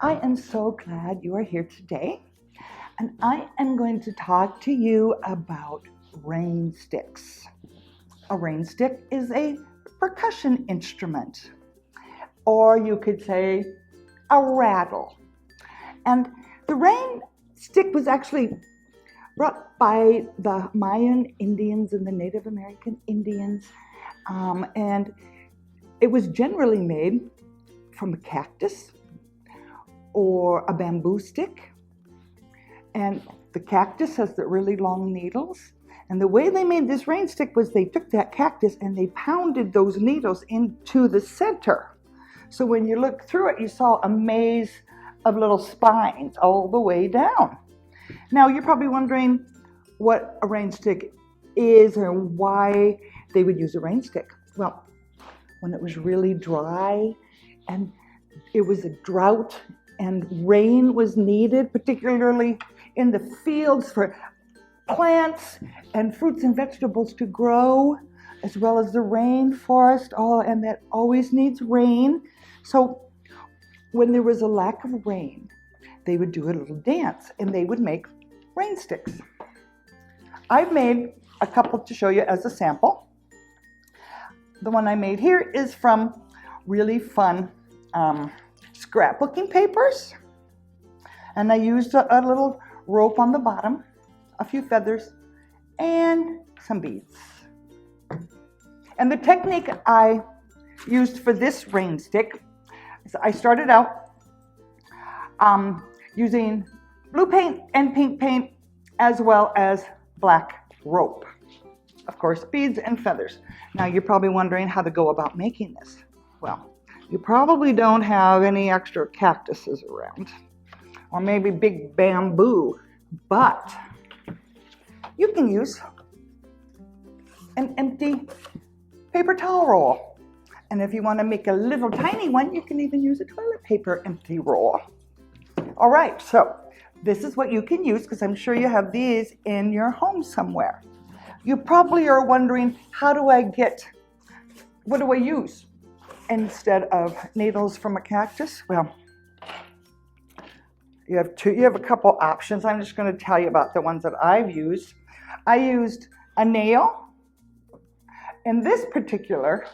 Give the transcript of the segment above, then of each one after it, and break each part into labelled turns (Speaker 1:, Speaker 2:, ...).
Speaker 1: I am so glad you are here today, and I am going to talk to you about rain sticks. A rain stick is a percussion instrument, or you could say a rattle. And the rain stick was actually brought by the Mayan Indians and the Native American Indians, and it was generally made from a cactus or a bamboo stick. And the cactus has the really long needles. And the way they made this rain stick was they took that cactus and they pounded those needles into the center. So when you look through it, you saw a maze of little spines all the way down. Now you're probably wondering what a rain stick is or why they would use a rain stick. Well, when it was really dry and it was a drought and rain was needed, particularly in the fields for plants and fruits and vegetables to grow, as well as the rainforest, and that always needs rain. So when there was a lack of rain, they would do a little dance and they would make rain sticks. I've made a couple to show you as a sample. The one I made here is from really fun scrapbooking papers, and I used a little rope on the bottom, a few feathers, and some beads. And the technique I used for this rain stick is I started out using blue paint and pink paint, as well as black rope. Of course, beads and feathers. Now you're probably wondering how to go about making this. Well, you probably don't have any extra cactuses around, or maybe big bamboo, but you can use an empty paper towel roll. And if you want to make a little tiny one, you can even use a toilet paper empty roll. All right, so this is what you can use, because I'm sure you have these in your home somewhere. You probably are wondering, what do I use instead of needles from a cactus? Well, you have a couple options. I'm just going to tell you about the ones that I've used. I used a nail in this particular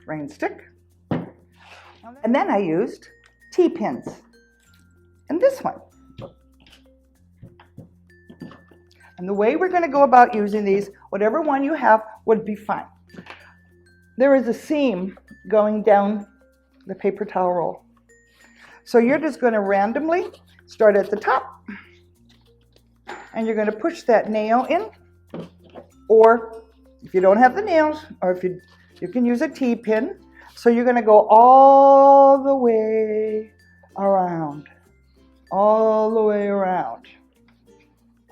Speaker 1: rain stick, and then I used T-pins in this one. And the way we're going to go about using these, whatever one you have would be fine. There is a seam going down the paper towel roll. So you're just going to randomly start at the top, and you're going to push that nail in, or if you don't have the nails, or if you can use a T-pin. So you're going to go all the way around,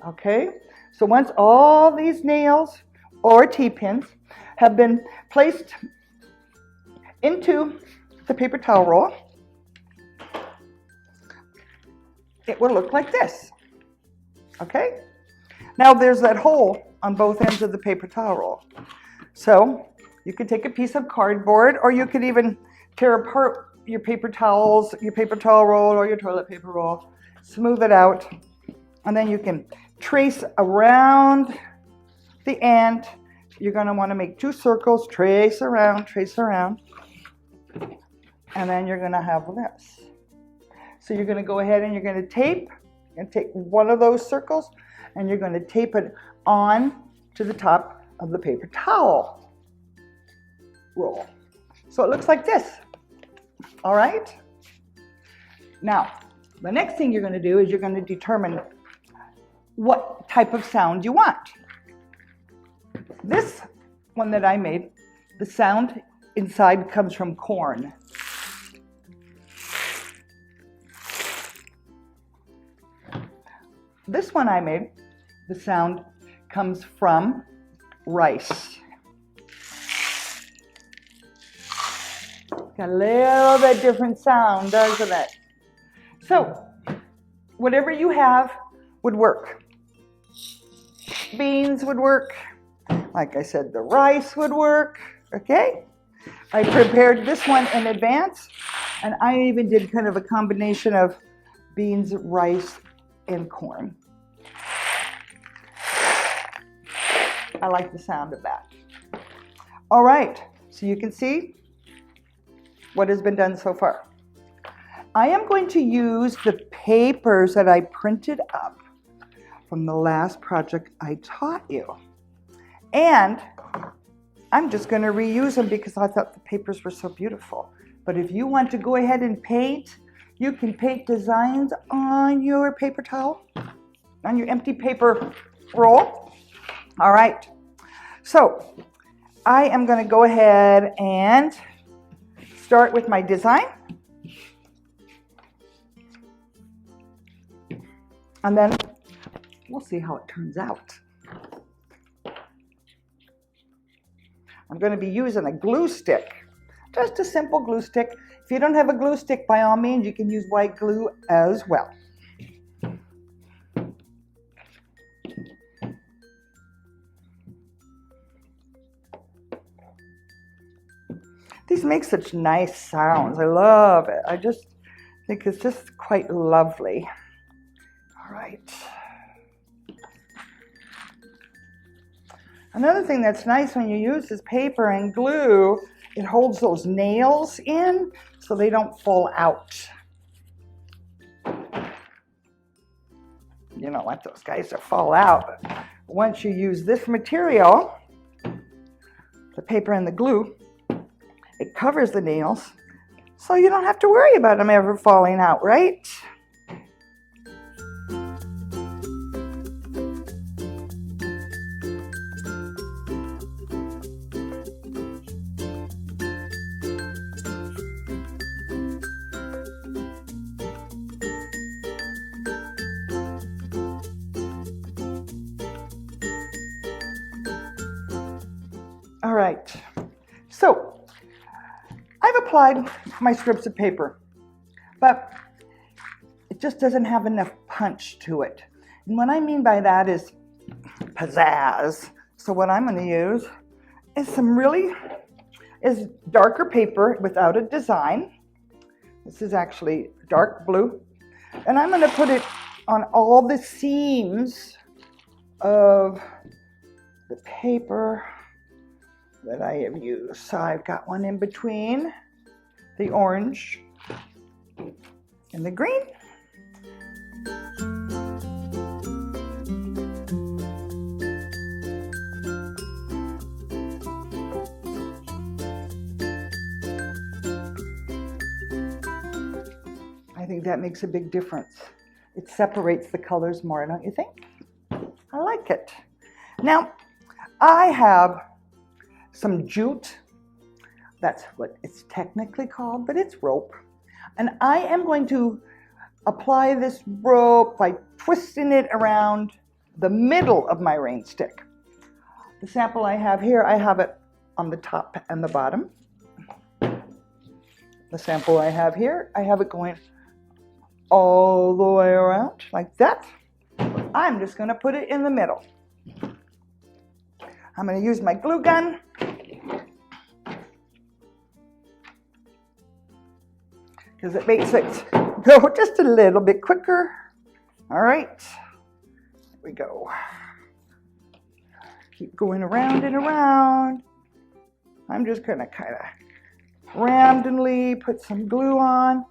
Speaker 1: okay? So once all these nails or T-pins have been placed into the paper towel roll, it will look like this, okay? Now there's that hole on both ends of the paper towel roll. So you could take a piece of cardboard, or you could even tear apart your paper towel roll or your toilet paper roll, smooth it out, and then you can trace around the end. You're going to want to make 2 circles, trace around, and then you're going to have this. So you're going to go ahead and you're going to tape, and take one of those circles, and you're going to tape it on to the top of the paper towel roll. So it looks like this. All right? Now, the next thing you're going to do is you're going to determine what type of sound you want. This one that I made, the sound inside comes from corn. This one I made, the sound comes from rice. Got a little bit different sound, doesn't it? So, whatever you have would work. Beans would work. Like I said, the rice would work, okay? I prepared this one in advance, and I even did kind of a combination of beans, rice, and corn. I like the sound of that. All right, so you can see what has been done so far. I am going to use the papers that I printed up from the last project I taught you. And I'm just going to reuse them because I thought the papers were so beautiful. But if you want to go ahead and paint, you can paint designs on your paper towel, on your empty paper roll. All right, so I am going to go ahead and start with my design. And then we'll see how it turns out. I'm going to be using a glue stick, just a simple glue stick. If you don't have a glue stick, by all means, you can use white glue as well. These make such nice sounds. I love it. I just think it's just quite lovely. All right. Another thing that's nice when you use this paper and glue, it holds those nails in so they don't fall out. You don't want those guys to fall out. But once you use this material, the paper and the glue, it covers the nails so you don't have to worry about them ever falling out, right? All right, so I've applied my strips of paper, but it just doesn't have enough punch to it. And what I mean by that is pizzazz. So what I'm going to use is darker paper without a design. This is actually dark blue. And I'm going to put it on all the seams of the paper that I have used. So I've got one in between the orange and the green. I think that makes a big difference. It separates the colors more, don't you think? I like it. Now, I have some jute. That's what it's technically called, but it's rope. And I am going to apply this rope by twisting it around the middle of my rain stick. The sample I have here, I have it on the top and the bottom. The sample I have here, I have it going all the way around like that. I'm just going to put it in the middle. I'm going to use my glue gun. Because it makes it go just a little bit quicker. All right, here we go. Keep going around and around. I'm just going to kind of randomly put some glue on.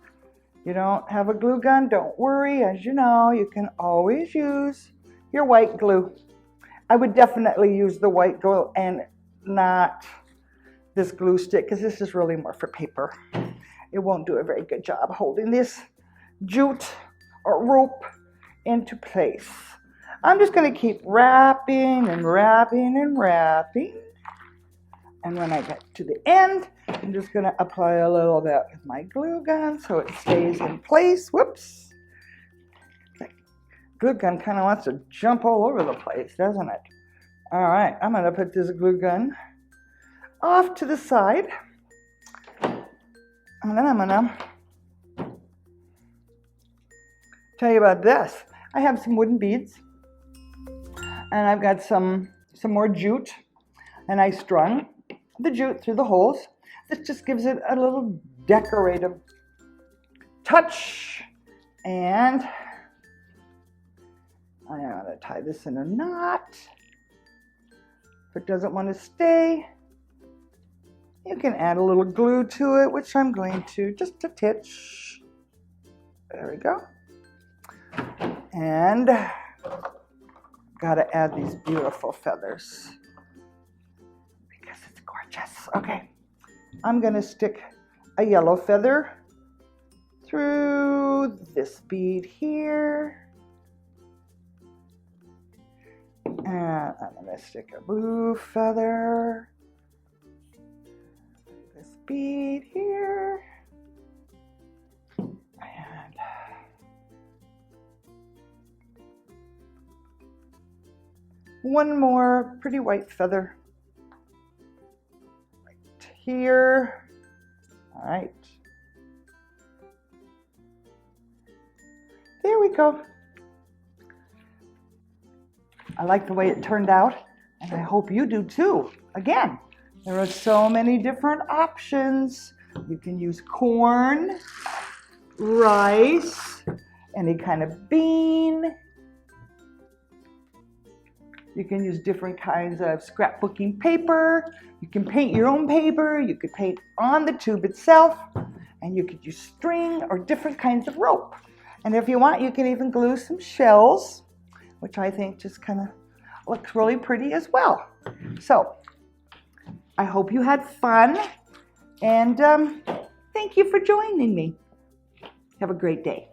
Speaker 1: You don't have a glue gun, don't worry. As you know, you can always use your white glue. I would definitely use the white glue and not this glue stick, because this is really more for paper. It won't do a very good job holding this jute or rope into place. I'm just going to keep wrapping and wrapping and wrapping. And when I get to the end, I'm just going to apply a little bit with my glue gun so it stays in place. Whoops. That glue gun kind of wants to jump all over the place, doesn't it? All right, I'm going to put this glue gun off to the side. And then I'm going to tell you about this. I have some wooden beads. And I've got some more jute. And I strung the jute through the holes. This just gives it a little decorative touch. And I'm going to tie this in a knot. If it doesn't want to stay, you can add a little glue to it, which I'm going to, just a titch. There we go. And got to add these beautiful feathers because it's gorgeous. Okay, I'm going to stick a yellow feather through this bead here. And I'm going to stick a blue feather, this bead here, and one more pretty white feather right here. All right. There we go. I like the way it turned out, and I hope you do too. Again, there are so many different options. You can use corn, rice, any kind of bean. You can use different kinds of scrapbooking paper. You can paint your own paper. You could paint on the tube itself, and you could use string or different kinds of rope. And if you want, you can even glue some shells, which I think just kind of looks really pretty as well. So I hope you had fun, and thank you for joining me. Have a great day.